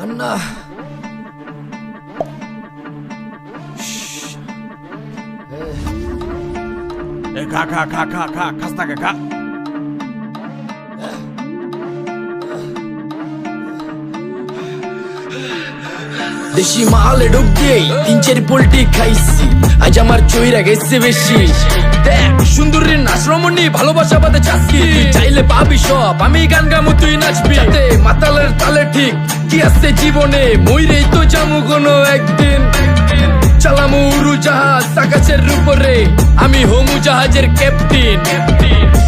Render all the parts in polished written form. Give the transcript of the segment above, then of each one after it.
అన్నా খাস্তা খা দেশি মালে ডুব দিয়ে 3-4 পোল্টি খাইছি, আজ আমার চইরা গেছে বেশি। দেখ সুন্দরীর নাচ রমণী, ভালোবাসা বাদে চাচ্ছি, চাইলে পাবি সব, আমি গান গামু তুই নাচবি। মাতালের তালে ঠিক কি আছে জীবনে, মইরেই তো যামু কোনো একদিন। চালামু উড়োজাহাজ আকাশের উপরে, আমি হমু জাহাজের ক্যাপ্টেন।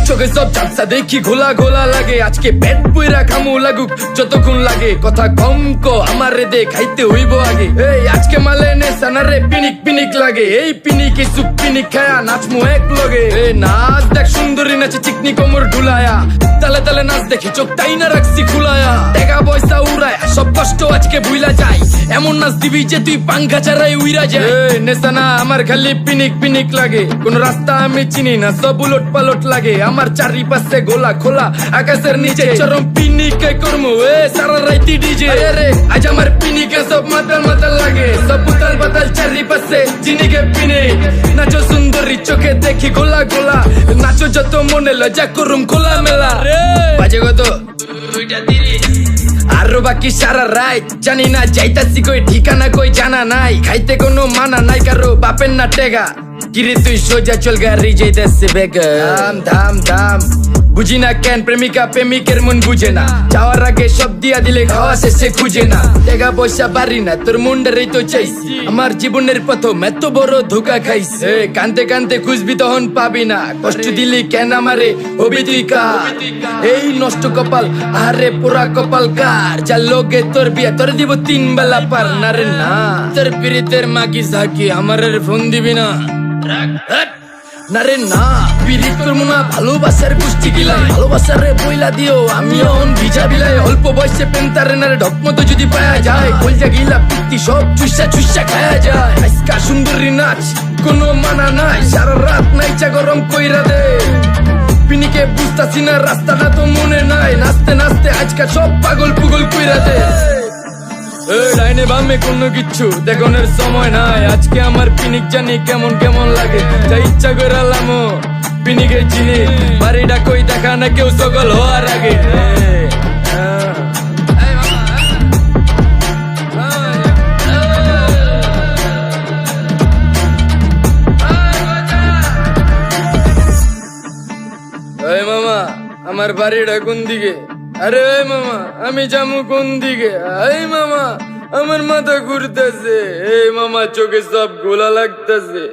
চোখে সব চাপসা দেখি ঘোলা ঘোলা লাগে, আজকে পেট পুইরা খামু লাগুক যতক্ষণ লাগে। কথা কম কো আমারে দে খাইতে হইব আগে। এই আজকে মালে নে সানারে পিনিক পিনিক লাগে, এই পিনিকে সুপ পিনিক খায়া নাচমু এক লগে। এই নাচ দেখ সুন্দরী নাচে চিকনি কোমর ঢুলায়া, তালে তালে নাচ দেখি চোখ তাই না রাখছি খুলায়া। টাকা পয়সা উড়ায় সব কষ্ট আজকে ভুইলা যায়, এমন নাচ দিবি যে তুই পাঙ্খা ছাড়াই উইরা যায়। নেশানা আমার খালি পিনিক পিনিক লাগে, কোন রাস্তা আমি চিনি না, সব উলট পালট লাগে। আমার চারিপাশে গোলা খোলা আকাশের নিচে, চরম পিনিকে করমু সারা রাইতি ডিজে। রে আজ আমার পিনিকে সব মাতাল মাতাল লাগে, সব উতাল বাতাল চারিপাশে চিনিকে পিনে। নাচো সুন্দরী চোখে দেখি গোলা গোলা, নাচো যত মনে লজা করুম খোলা মেলা। বাজে কত আরো বাকি সারা রাত জানি না, যাইতাছি কই ঠিকানা কই জানা নাই। খাইতে কোনো মানা নাই কারো বাপের না টেগা, কিরে তুই সোজা চল গাড়ি যাইতাছে বেগা। ধাম ধাম ধাম বুঝি না কেন প্রেমিকা প্রেমিকের মন বুঝে না, যাওয়ার আগে সব দিয়া দিলে খাওয়া শেষে খুঁজে না। টাকা পয়সা বাড়ি না তোর মুন্ডারেই তো চাইছি, আমার জীবনের প্রথম এত বড় ধোকা খাইছে। কানতে কানতে খুঁজবি তখন পাবি না, কষ্ট দিলি কেন আমারে হবি তুই কার। এই নষ্ট কপাল আরে পোড়া কপাল কার, যার লোকে তোর বিয়া তোর দিব 3 বেলা পার। না রে না তোর পিরিতের মাগি ঝাঁকি আমার ফোন দিবি না। না রে না পিরিত করবো না, ভালোবাসার গোষ্ঠী গিলাই, ভালোবাসার রে বইলা দিও আমিও ভিজা বিলাই। অল্প বয়সে পেন্তারে না রে ঢকমতো যদি পায়া যায়, কলজা গিলা পিত্তি সব চুষা চুষা খায়া যায়। আজকা সুন্দরী নাচ কোনো মানা নাই, সারা রাত নাইচা গরম কইরা দে। পিনিকে বুঝতাছি না রাস্তাটা তো মনে নাই, নাচতে নাচতে আজকা সব পাগল পুগল কইরা দে। ডাইনে বামে কোনো কিচ্ছু দেখনের সময় নাই, আজকে আমার পিনিক জানি কেমন কেমন লাগে। যা ইচ্ছা করে লামো পিনিকে চিনি, বাড়িটা কই দেখা না কেউ সকল হওয়ার আগে। এই মামা আমার বাড়িটা কোন দিকে? আরে মামা আমি যামু কোন দিকে? এই মামা আমার মাথা ঘুরতেছে, এই মামা চোখে সব গোলা লাগতেছে।